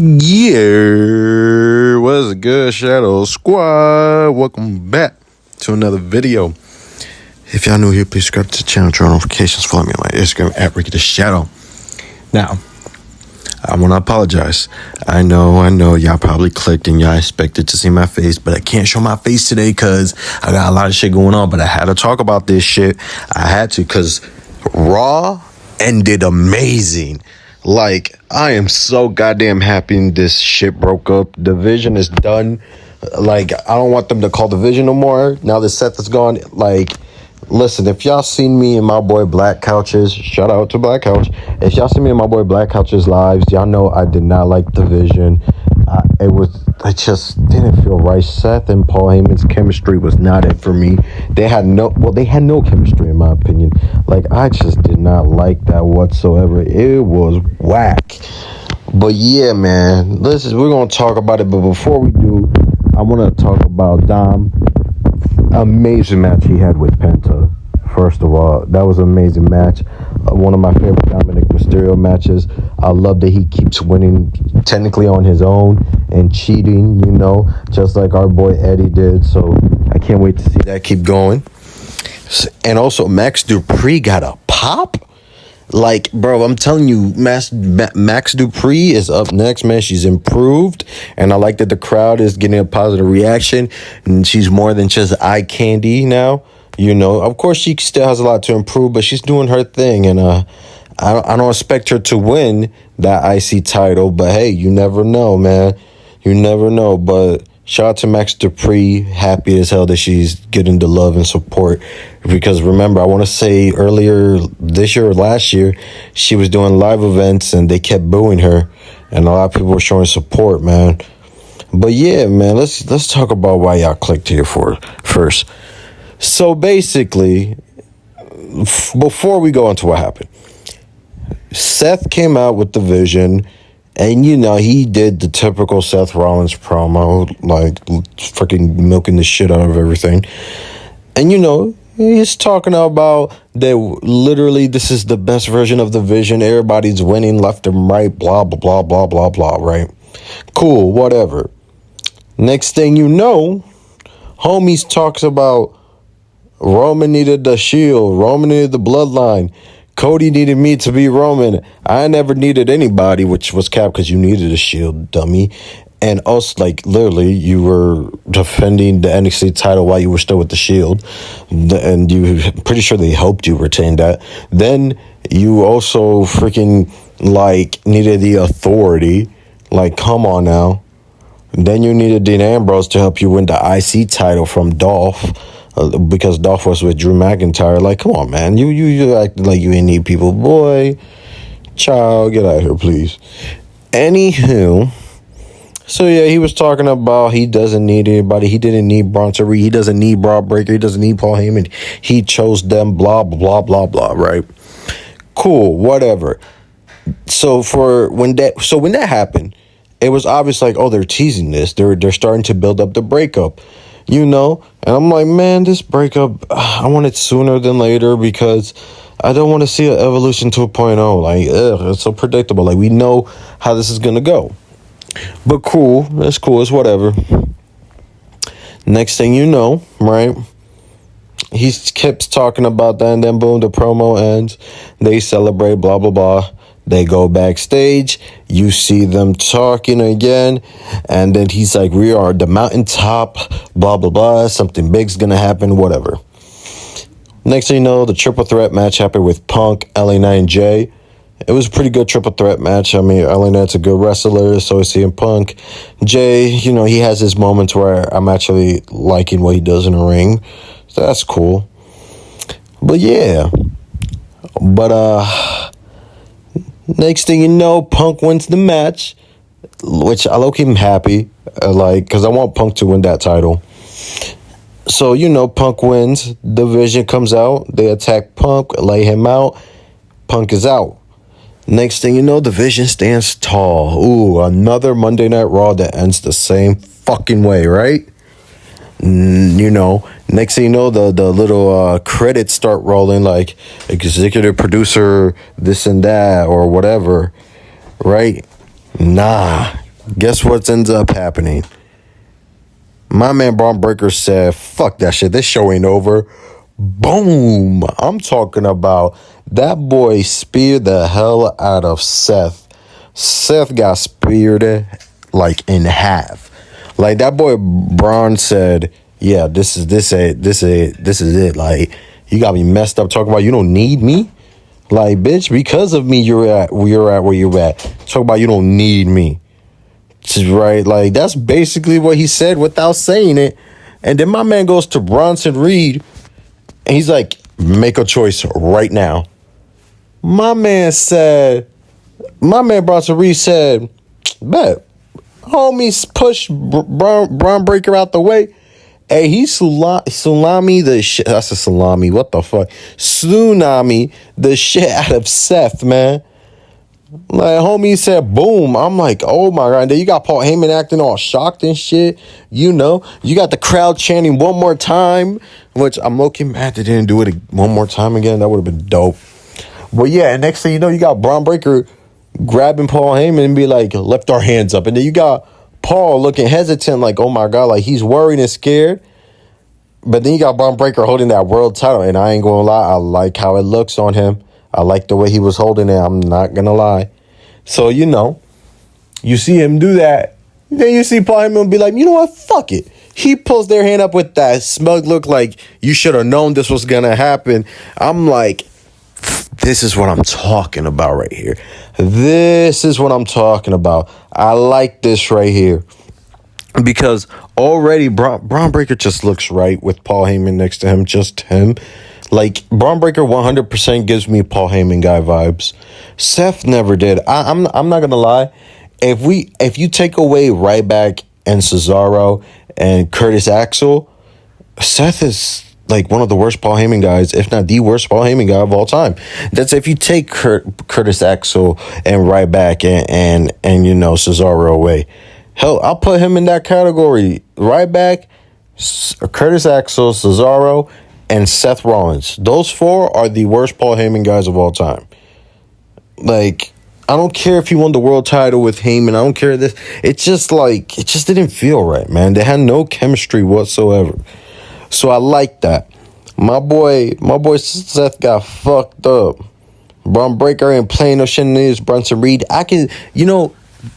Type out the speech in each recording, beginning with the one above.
Yeah, what's good, Shadow Squad? Welcome back to another video. If y'all new here, please subscribe to the channel, turn on notifications, follow me on my Instagram at Ricky the Shadow. Now, I want to apologize. I know, y'all probably clicked and y'all expected to see my face, but I can't show my face today because I got a lot of shit going on, but I had to talk about this shit. I had to because Raw ended amazing. Like, I am so goddamn happy this shit broke up. Division is done. Like, I don't want them to call Division no more. Now that Seth is gone, like, listen, if y'all seen me and my boy Black Couches, shout out to Black Couch. If y'all seen me and my boy Black Couches lives, y'all know I did not like Division. I just didn't feel right. Seth and Paul Heyman's chemistry was not it for me. They had no chemistry in my opinion. Like, I just did not like that whatsoever. It was whack. But yeah, man, we're gonna talk about it. But before we do, I want to talk about Dom. Amazing match he had with Penta. First of all, that was an amazing match. One of my favorite Dominic Mysterio matches. I love that he keeps winning technically on his own and cheating, just like our boy Eddie did. So I can't wait to see that keep going. And also, Max Dupree got a pop. Like, bro, I'm telling you, Max Dupree is up next, man. She's improved, and I like that the crowd is getting a positive reaction, and she's more than just eye candy now. Of course, she still has a lot to improve, but she's doing her thing, and I don't expect her to win that IC title, but hey, you never know, man. You never know, but shout out to Max Dupree. Happy as hell that she's getting the love and support. Because remember, I want to say earlier this year or last year, she was doing live events and they kept booing her. And a lot of people were showing support, man. But yeah, man, let's talk about why y'all clicked here first. So basically, before we go into what happened, Seth came out with the vision. And, he did the typical Seth Rollins promo, like freaking milking the shit out of everything. And, he's talking about that literally this is the best version of the vision. Everybody's winning left and right, blah, blah, blah, blah, blah, blah, right? Cool, whatever. Next thing you know, homies talks about Roman needed the Shield. Roman needed the Bloodline. Cody needed me to be Roman. I never needed anybody, which was cap because you needed a Shield, dummy. And also, like, literally, you were defending the NXT title while you were still with the Shield. And pretty sure they hoped you retained that. Then you also freaking, like, needed the Authority. Like, come on now. Then you needed Dean Ambrose to help you win the IC title from Dolph. Because Dolph was with Drew McIntyre. Like, come on, man. You acting like you ain't need people. Boy, child, get out of here, please. Anywho, so yeah, he was talking about he doesn't need anybody. He didn't need Bronson Reed. He doesn't need Brock Breaker. He doesn't need Paul Heyman. He chose them, blah, blah, blah, blah, right? Cool, whatever. So when that happened, it was obvious like, oh, they're teasing this. They're starting to build up the breakup. And I'm like, man, this breakup, I want it sooner than later because I don't want to see an Evolution 2.0. Like, it's so predictable. Like, we know how this is going to go. But cool. It's cool. It's whatever. Next thing you know, right, he keeps talking about that, and then boom, the promo ends. They celebrate, blah, blah, blah. They go backstage. You see them talking again. And then he's like, we are at the mountaintop, blah, blah, blah. Something big's going to happen, whatever. Next thing you know, the triple threat match happened with Punk, LA Knight, and Jay. It was a pretty good triple threat match. I mean, LA Knight's a good wrestler, so is CM Punk. Jay, he has his moments where I'm actually liking what he does in the ring. So that's cool. But yeah. Next thing you know, Punk wins the match, which I low-key am happy, because I want Punk to win that title. So, Punk wins, the Vision comes out, they attack Punk, lay him out, Punk is out. Next thing you know, the Vision stands tall. Ooh, another Monday Night Raw that ends the same fucking way, right? Next thing you know, the little credits start rolling, like executive producer, this and that, or whatever, right? Nah, Guess what ends up happening? My man Braun Breaker said, fuck that shit. This show ain't over. Boom. I'm talking about that boy speared the hell out of Seth. Seth got speared like in half. Like that boy Braun said, yeah, this is it. Like, you got me messed up talking about you don't need me. Like, bitch, because of me you're at where you're at. Talk about you don't need me. Right, like that's basically what he said without saying it. And then my man goes to Bronson Reed and he's like, make a choice right now. My man Bronson Reed said, bet. Homies push Braun Breaker out the way. Hey, he salami the shit. That's a salami. What the fuck? Tsunami the shit out of Seth, man. Like, homie said, boom. I'm like, oh my God. And then you got Paul Heyman acting all shocked and shit. You know, you got the crowd chanting one more time, which I'm low-key mad they didn't do it one more time again. That would have been dope. But yeah, and next thing you know, you got Braun Breaker grabbing Paul Heyman and be like, lift our hands up. And then you got Paul looking hesitant, like, oh my God, like he's worried and scared. But then you got Braun Breaker holding that world title. And I ain't gonna lie, I like how it looks on him. I like the way he was holding it. I'm not going to lie. So, you know, you see him do that. Then you see Paul Heyman be like, you know what? Fuck it. He pulls their hand up with that smug look like you should have known this was going to happen. I'm like, this is what I'm talking about right here. This is what I'm talking about. I like this right here. Because already Braun Breaker just looks right with Paul Heyman next to him. Just him. Like, Braun Breaker 100% gives me Paul Heyman guy vibes. Seth never did. I'm not gonna lie. If you take away Ryback and Cesaro and Curtis Axel, Seth is like one of the worst Paul Heyman guys, if not the worst Paul Heyman guy of all time. That's if you take Curtis Axel and Ryback and you know Cesaro away. Hell, I'll put him in that category. Ryback, Curtis Axel, Cesaro, and Seth Rollins. Those four are the worst Paul Heyman guys of all time. Like, I don't care if he won the world title with Heyman. I don't care this. It just didn't feel right, man. They had no chemistry whatsoever. So I like that. My boy Seth got fucked up. Braun Breaker ain't playing no shenanigans. Bronson Reed.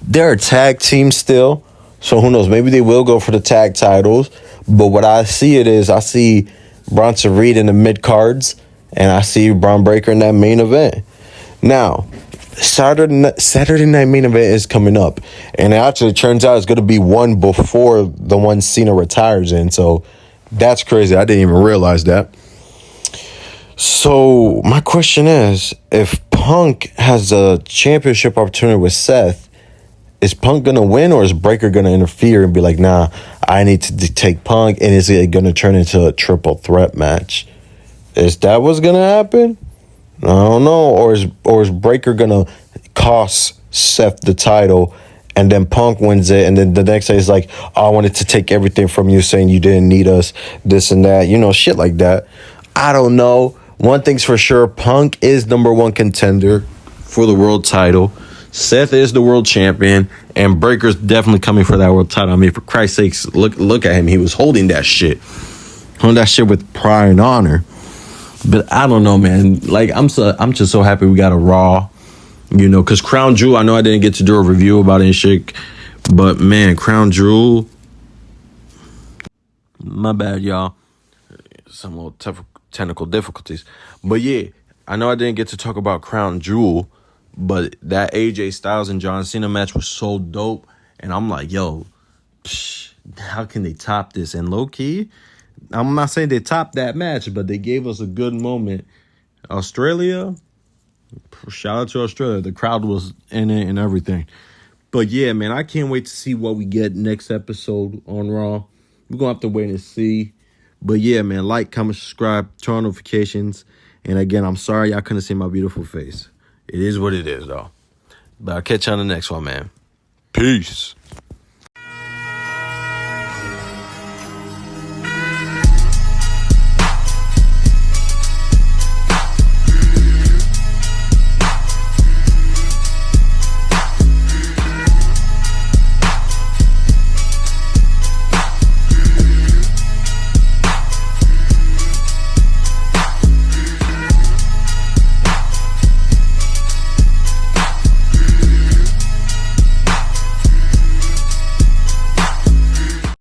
They're a tag team still. So who knows? Maybe they will go for the tag titles. But what I see Bronson Reed in the mid cards, and I see Braun Breaker in that main event. Now, Saturday night main event is coming up, and it actually turns out it's going to be one before the one Cena retires in. So that's crazy. I didn't even realize that. So my question is, if Punk has a championship opportunity with Seth, is Punk going to win, or is Breaker going to interfere and be like, nah, I need to take Punk, and is it going to turn into a triple threat match? Is that what's going to happen? I don't know. Or is Breaker going to cost Seth the title, and then Punk wins it, and then the next day is like, oh, I wanted to take everything from you, saying you didn't need us, this and that, shit like that. I don't know. One thing's for sure, Punk is number one contender for the world title. Seth is the world champion, and Breaker's definitely coming for that world title. I mean, for Christ's sakes, look at him. He was holding that shit. Holding that shit with pride and honor. But I don't know, man. Like, I'm just so happy we got a Raw, because Crown Jewel, I know I didn't get to do a review about it and shit, but, man, Crown Jewel, my bad, y'all. Some little technical difficulties. But, yeah, I know I didn't get to talk about Crown Jewel, but that AJ Styles and John Cena match was so dope. And I'm like, yo, how can they top this? And low-key, I'm not saying they topped that match, but they gave us a good moment. Australia, shout out to Australia. The crowd was in it and everything. But, yeah, man, I can't wait to see what we get next episode on Raw. We're going to have to wait and see. But, yeah, man, like, comment, subscribe, turn on notifications. And, again, I'm sorry y'all couldn't see my beautiful face. It is what it is, though. But I'll catch you on the next one, man. Peace.